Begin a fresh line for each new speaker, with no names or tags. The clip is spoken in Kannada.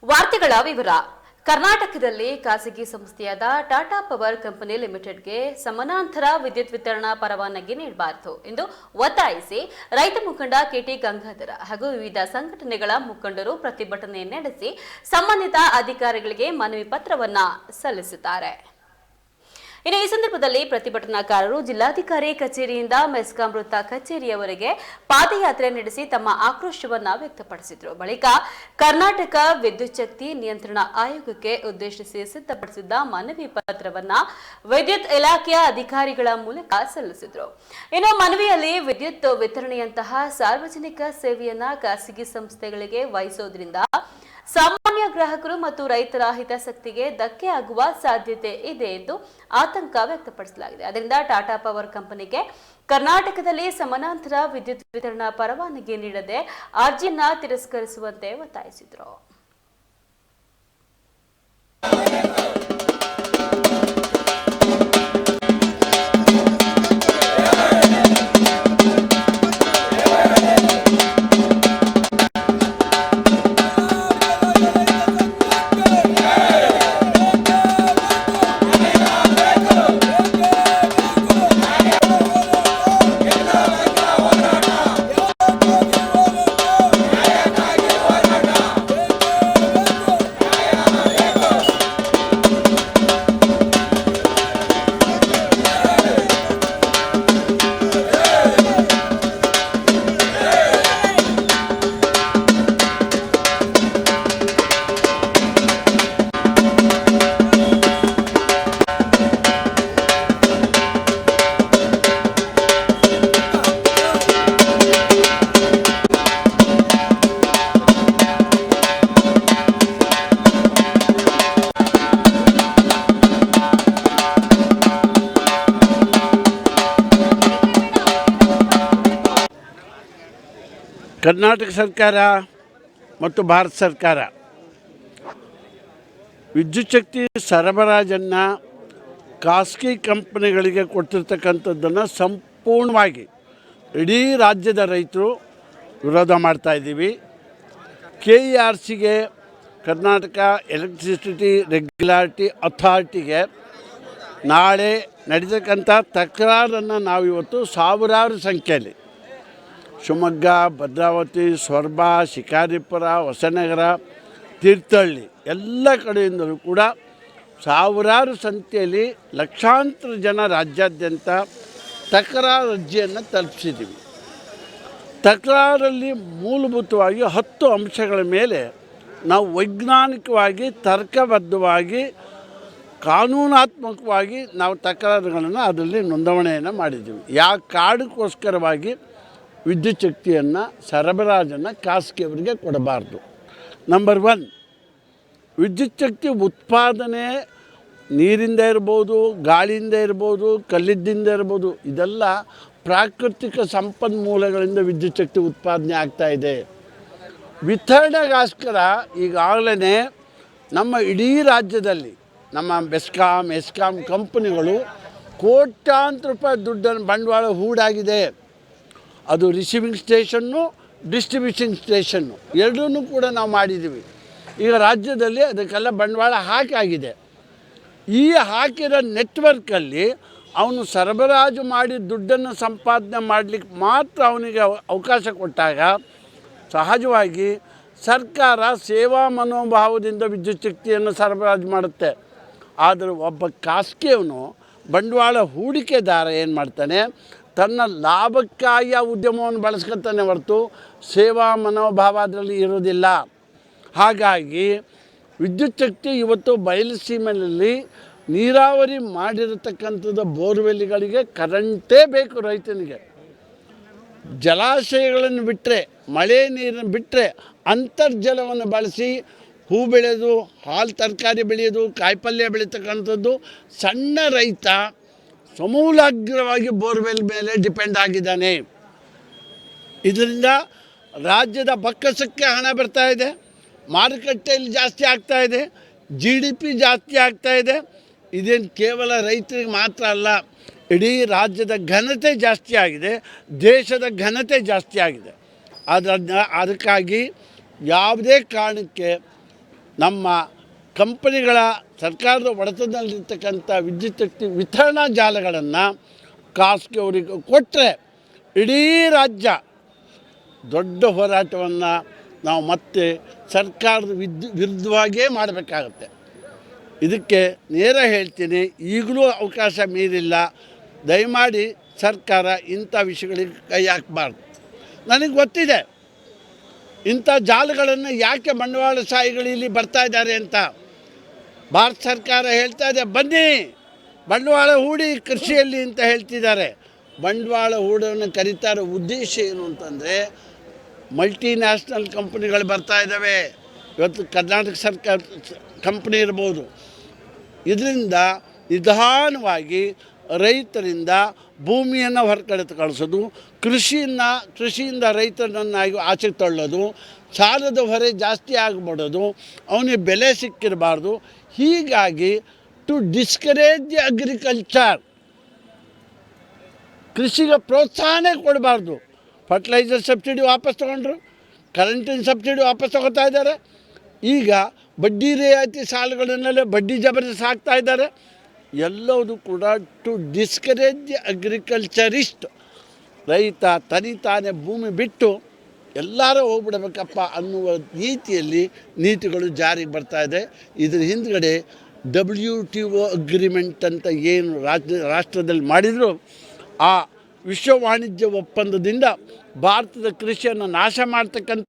ವಾರ್ತೆಗಳ ವಿವರ. ಕರ್ನಾಟಕದಲ್ಲಿ ಖಾಸಗಿ ಸಂಸ್ಥೆಯಾದ ಟಾಟಾ ಪವರ್ ಕಂಪನಿ ಲಿಮಿಟೆಡ್ಗೆ ಸಮಾನಾಂತರ ವಿದ್ಯುತ್ ವಿತರಣಾ ಪರವಾನಗಿ ನೀಡಬಾರದು ಎಂದು ಒತ್ತಾಯಿಸಿ ರೈತ ಮುಖಂಡ ಕೆಟಿ ಗಂಗಾಧರ ಹಾಗೂ ವಿವಿಧ ಸಂಘಟನೆಗಳ ಮುಖಂಡರು ಪ್ರತಿಭಟನೆ ನಡೆಸಿ ಸಂಬಂಧಿತ ಅಧಿಕಾರಿಗಳಿಗೆ ಮನವಿ ಪತ್ರವನ್ನ ಸಲ್ಲಿಸಿದ್ದಾರೆ. ಇನ್ನು ಈ ಸಂದರ್ಭದಲ್ಲಿ ಪ್ರತಿಭಟನಾಕಾರರು ಜಿಲ್ಲಾಧಿಕಾರಿ ಕಚೇರಿಯಿಂದ ಮೆಸ್ಕಾಂ ವೃತ್ತ ಕಚೇರಿಯವರೆಗೆ ಪಾದಯಾತ್ರೆ ನಡೆಸಿ ತಮ್ಮ ಆಕ್ರೋಶವನ್ನ ವ್ಯಕ್ತಪಡಿಸಿದರು. ಬಳಿಕ ಕರ್ನಾಟಕ ವಿದ್ಯುತ್ ಶಕ್ತಿ ನಿಯಂತ್ರಣ ಆಯೋಗಕ್ಕೆ ಉದ್ದೇಶಿಸಿ ಸಿದ್ಧಪಡಿಸಿದ್ದ ಮನವಿ ಪತ್ರವನ್ನ ವಿದ್ಯುತ್ ಇಲಾಖೆಯ ಅಧಿಕಾರಿಗಳ ಮೂಲಕ ಸಲ್ಲಿಸಿದರು. ಇನ್ನು ಮನವಿಯಲ್ಲಿ ವಿದ್ಯುತ್ ವಿತರಣೆಯಂತಹ ಸಾರ್ವಜನಿಕ ಸೇವೆಯನ್ನ ಖಾಸಗಿ ಸಂಸ್ಥೆಗಳಿಗೆ ವಹಿಸೋದ್ರಿಂದ ಸಾಮಾನ್ಯ ಗ್ರಾಹಕರು ಮತ್ತು ರೈತರ ಹಿತಾಸಕ್ತಿಗೆ ಧಕ್ಕೆ ಆಗುವ ಸಾಧ್ಯತೆ ಇದೆ ಎಂದು ಆತಂಕ ವ್ಯಕ್ತಪಡಿಸಲಾಗಿದೆ. ಅದರಿಂದ ಟಾಟಾ ಪವರ್ ಕಂಪನಿಗೆ ಕರ್ನಾಟಕದಲ್ಲಿ ಸಮಾನಾಂತರ ವಿದ್ಯುತ್ ವಿತರಣಾ ಪರವಾನಗಿ ನೀಡದೆ ಅರ್ಜಿಯನ್ನ ತಿರಸ್ಕರಿಸುವಂತೆ ಒತ್ತಾಯಿಸಿದರು.
ಕರ್ನಾಟಕ ಸರ್ಕಾರ ಮತ್ತು ಭಾರತ ಸರ್ಕಾರ ವಿದ್ಯುತ್ ಶಕ್ತಿ ಸರಬರಾಜನ್ನು ಖಾಸಗಿ ಕಂಪನಿಗಳಿಗೆ ಕೊಟ್ಟಿರ್ತಕ್ಕಂಥದ್ದನ್ನು ಸಂಪೂರ್ಣವಾಗಿ ಇಡೀ ರಾಜ್ಯದ ರೈತರು ವಿರೋಧ ಮಾಡ್ತಾಯಿದ್ದೀವಿ. KERCಗೆ ಕರ್ನಾಟಕ ಎಲೆಕ್ಟ್ರಿಸಿಟಿ ರೆಗ್ಯುಲಾರಿಟಿ ಅಥಾರಿಟಿಗೆ ನಾಳೆ ನಡೀತಕ್ಕಂಥ ತಕರಾರನ್ನು ನಾವಿವತ್ತು ಸಾವಿರಾರು ಸಂಖ್ಯೆಯಲ್ಲಿ ಶಿವಮೊಗ್ಗ, ಭದ್ರಾವತಿ, ಸೊರಬ, ಶಿಕಾರಿಪುರ, ಹೊಸನಗರ, ತೀರ್ಥಹಳ್ಳಿ ಎಲ್ಲ ಕಡೆಯಿಂದಲೂ ಕೂಡ ಸಾವಿರಾರು ಸಂಖ್ಯೆಯಲ್ಲಿ ಲಕ್ಷಾಂತರ ಜನ ರಾಜ್ಯಾದ್ಯಂತ ತಕರಾರು ಅರ್ಜಿಯನ್ನು ತಲುಪಿಸಿದ್ದೀವಿ. ತಕರಾರಲ್ಲಿ ಮೂಲಭೂತವಾಗಿ 10 ಅಂಶಗಳ ಮೇಲೆ ನಾವು ವೈಜ್ಞಾನಿಕವಾಗಿ ತರ್ಕಬದ್ಧವಾಗಿ ಕಾನೂನಾತ್ಮಕವಾಗಿ ನಾವು ತಕರಾರುಗಳನ್ನು ಅದರಲ್ಲಿ ನೋಂದಣಿಯನ್ನು ಮಾಡಿದ್ದೀವಿ. ಯಾವ ಕಾರಣಕ್ಕೋಸ್ಕರವಾಗಿ ವಿದ್ಯುತ್ ಶಕ್ತಿಯನ್ನು ಸರಬರಾಜನ್ನು ಖಾಸಗಿಯವರಿಗೆ ಕೊಡಬಾರ್ದು. ನಂಬರ್ 1, ವಿದ್ಯುತ್ ಶಕ್ತಿ ಉತ್ಪಾದನೆ ನೀರಿಂದ ಇರ್ಬೋದು, ಗಾಳಿಯಿಂದ ಇರ್ಬೋದು, ಕಲ್ಲಿದ್ದಿಂದ ಇರ್ಬೋದು, ಇದೆಲ್ಲ ಪ್ರಾಕೃತಿಕ ಸಂಪನ್ಮೂಲಗಳಿಂದ ವಿದ್ಯುತ್ ಶಕ್ತಿ ಉತ್ಪಾದನೆ ಆಗ್ತಾಯಿದೆ. ವಿತರಣೆಗೋಸ್ಕರ ಈಗಾಗಲೇ ನಮ್ಮ ಇಡೀ ರಾಜ್ಯದಲ್ಲಿ ನಮ್ಮ ಮೆಸ್ಕಾಂ ಕಂಪನಿಗಳು ಕೋಟ್ಯಾಂತರ ರೂಪಾಯಿ ದುಡ್ಡನ್ನು ಬಂಡವಾಳ ಹೂಡಾಗಿದೆ. ಅದು ರಿಸೀವಿಂಗ್ ಸ್ಟೇಷನ್ನು, ಡಿಸ್ಟ್ರಿಬ್ಯೂಷನ್ ಸ್ಟೇಷನ್ನು ಎರಡೂ ಕೂಡ ನಾವು ಮಾಡಿದ್ದೀವಿ. ಈಗ ರಾಜ್ಯದಲ್ಲಿ ಅದಕ್ಕೆಲ್ಲ ಬಂಡವಾಳ ಹಾಕಾಗಿದೆ. ಈ ಹಾಕಿರೋ ನೆಟ್ವರ್ಕಲ್ಲಿ ಅವನು ಸರಬರಾಜು ಮಾಡಿ ದುಡ್ಡನ್ನು ಸಂಪಾದನೆ ಮಾಡಲಿಕ್ಕೆ ಮಾತ್ರ ಅವನಿಗೆ ಅವಕಾಶ ಕೊಟ್ಟಾಗ ಸಹಜವಾಗಿ ಸರ್ಕಾರ ಸೇವಾ ಮನೋಭಾವದಿಂದ ವಿದ್ಯುತ್ ಶಕ್ತಿಯನ್ನು ಸರಬರಾಜು ಮಾಡುತ್ತೆ. ಆದರೆ ಒಬ್ಬ ಖಾಸಗಿಯವನು ಬಂಡವಾಳ ಹೂಡಿಕೆದಾರ ಏನು ಮಾಡ್ತಾನೆ, ತನ್ನ ಲಾಭಕ್ಕಾಗಿ ಆ ಉದ್ಯಮವನ್ನು ಬಳಸ್ಕೊತಾನೆ ಹೊರತು ಸೇವಾ ಮನೋಭಾವ ಅದರಲ್ಲಿ ಇರೋದಿಲ್ಲ. ಹಾಗಾಗಿ ವಿದ್ಯುತ್ ಶಕ್ತಿ ಇವತ್ತು ಬಯಲುಸೀಮೆಯಲ್ಲಿ ನೀರಾವರಿ ಮಾಡಿರತಕ್ಕಂಥದ್ದು ಬೋರ್ವೆಲ್ಗಳಿಗೆ ಕರೆಂಟೇ ಬೇಕು. ರೈತನಿಗೆ ಜಲಾಶಯಗಳನ್ನು ಬಿಟ್ಟರೆ, ಮಳೆ ನೀರನ್ನು ಬಿಟ್ಟರೆ ಅಂತರ್ಜಲವನ್ನು ಬಳಸಿ ಹೂ ಬೆಳೆಯೋದು, ಹಾಲು ತರಕಾರಿ ಬೆಳೆಯೋದು, ಕಾಯಿಪಲ್ಯ ಬೆಳೀತಕ್ಕಂಥದ್ದು ಸಣ್ಣ ರೈತ ಸಮೂಲಾಗ್ರವಾಗಿ ಬೋರ್ವೆಲ್ ಮೇಲೆ ಡಿಪೆಂಡ್ ಆಗಿದ್ದಾನೆ. ಇದರಿಂದ ರಾಜ್ಯದ ಬೊಕ್ಕಸಕ್ಕೆ ಹಣ ಬರ್ತಾಯಿದೆ, ಮಾರುಕಟ್ಟೆಯಲ್ಲಿ ಜಾಸ್ತಿ ಆಗ್ತಾಯಿದೆ, GDP ಜಾಸ್ತಿ ಆಗ್ತಾಯಿದೆ. ಇದೇನು ಕೇವಲ ರೈತರಿಗೆ ಮಾತ್ರ ಅಲ್ಲ, ಇಡೀ ರಾಜ್ಯದ ಘನತೆ ಜಾಸ್ತಿ ಆಗಿದೆ, ದೇಶದ ಘನತೆ ಜಾಸ್ತಿ ಆಗಿದೆ. ಅದಕ್ಕಾಗಿ ಯಾವುದೇ ಕಾರಣಕ್ಕೆ ನಮ್ಮ ಕಂಪನಿಗಳ ಸರ್ಕಾರದ ಒಡೆತನದಲ್ಲಿರ್ತಕ್ಕಂಥ ವಿದ್ಯುತ್ ಶಕ್ತಿ ವಿತರಣಾ ಜಾಲಗಳನ್ನು ಖಾಸಗಿ ಅವರಿಗೆ ಕೊಟ್ಟರೆ ಇಡೀ ರಾಜ್ಯ ದೊಡ್ಡ ಹೋರಾಟವನ್ನು ನಾವು ಮತ್ತೆ ಸರ್ಕಾರದ ವಿರುದ್ಧವಾಗಿಯೇ ಮಾಡಬೇಕಾಗತ್ತೆ. ಇದಕ್ಕೆ ನೇರ ಹೇಳ್ತೀನಿ, ಈಗಲೂ ಅವಕಾಶ ಮೀರಿಲ್ಲ. ದಯಮಾಡಿ ಸರ್ಕಾರ ಇಂಥ ವಿಷಯಗಳಿಗೆ ಕೈ ಹಾಕಬಾರ್ದು. ನನಗೆ ಗೊತ್ತಿದೆ ಇಂಥ ಜಾಲಗಳನ್ನು ಯಾಕೆ ಬಂಡವಾಳಶಾಹಿಗಳು ಇಲ್ಲಿ ಬರ್ತಾ ಇದ್ದಾರೆ ಅಂತ. ಭಾರತ ಸರ್ಕಾರ ಹೇಳ್ತಾ ಇದೆ, ಬನ್ನಿ ಬಂಡವಾಳ ಹೂಡಿ ಕೃಷಿಯಲ್ಲಿ ಅಂತ ಹೇಳ್ತಿದ್ದಾರೆ. ಬಂಡವಾಳ ಹೂಡೋನ್ನು ಕರೀತಾರೋ ಉದ್ದೇಶ ಏನು ಅಂತಂದರೆ, ಮಲ್ಟಿನ್ಯಾಷನಲ್ ಕಂಪ್ನಿಗಳು ಬರ್ತಾ ಇದ್ದಾವೆ. ಇವತ್ತು ಕರ್ನಾಟಕ ಸರ್ಕಾರ ಕಂಪ್ನಿ ಇರ್ಬೋದು. ಇದರಿಂದ ನಿಧಾನವಾಗಿ ರೈತರಿಂದ ಭೂಮಿಯನ್ನು ಹೊರಗಡೆ ಕಳಿಸೋದು, ಕೃಷಿಯಿಂದ ರೈತನನ್ನಾಗಿ ಆಚೆ ತಳ್ಳೋದು, ಸಾಲದ ಹೊರೆ ಜಾಸ್ತಿ ಆಗಿಬಿಡೋದು, ಅವನಿಗೆ ಬೆಲೆ ಸಿಕ್ಕಿರಬಾರ್ದು. ಹೀಗಾಗಿ ಟು ಡಿಸ್ಕರೇಜ್ ದಿ ಅಗ್ರಿಕಲ್ಚರ್, ಕೃಷಿಗೆ ಪ್ರೋತ್ಸಾಹನೇ ಕೊಡಬಾರ್ದು. ಫರ್ಟಿಲೈಸರ್ ಸಬ್ಸಿಡಿ ವಾಪಸ್ ತೊಗೊಂಡ್ರು, ಕರೆಂಟಿನ ಸಬ್ಸಿಡಿ ವಾಪಸ್ ತೊಗೋತಾ ಇದ್ದಾರೆ. ಈಗ ಬಡ್ಡಿ ರಿಯಾಯಿತಿ ಸಾಲಗಳನ್ನೆಲ್ಲ ಬಡ್ಡಿ ಜಬರ್ದಸ್ತ್ ಹಾಕ್ತಾ ಇದ್ದಾರೆ. ಎಲ್ಲವೂ ಕೂಡ ಟು ಡಿಸ್ಕರೇಜ್ ದಿ ಅಗ್ರಿಕಲ್ಚರಿಸ್ಟ್. ರೈತ ತನಿತಾನೆ ಭೂಮಿ ಬಿಟ್ಟು ಎಲ್ಲರೂ ಹೋಗ್ಬಿಡಬೇಕಪ್ಪ ಅನ್ನುವ ರೀತಿಯಲ್ಲಿ ನೀತಿಗಳು ಜಾರಿಗೆ ಬರ್ತಾ ಇದೆ. ಇದ್ರ ಹಿಂದ್ಗಡೆ WTO ಅಗ್ರಿಮೆಂಟ್ ಅಂತ ಏನು ರಾಷ್ಟ್ರದಲ್ಲಿ ಮಾಡಿದ್ರು, ಆ ವಿಶ್ವ ವಾಣಿಜ್ಯ ಒಪ್ಪಂದದಿಂದ ಭಾರತದ ಕೃಷಿಯನ್ನು ನಾಶ ಮಾಡ್ತಕ್ಕಂಥ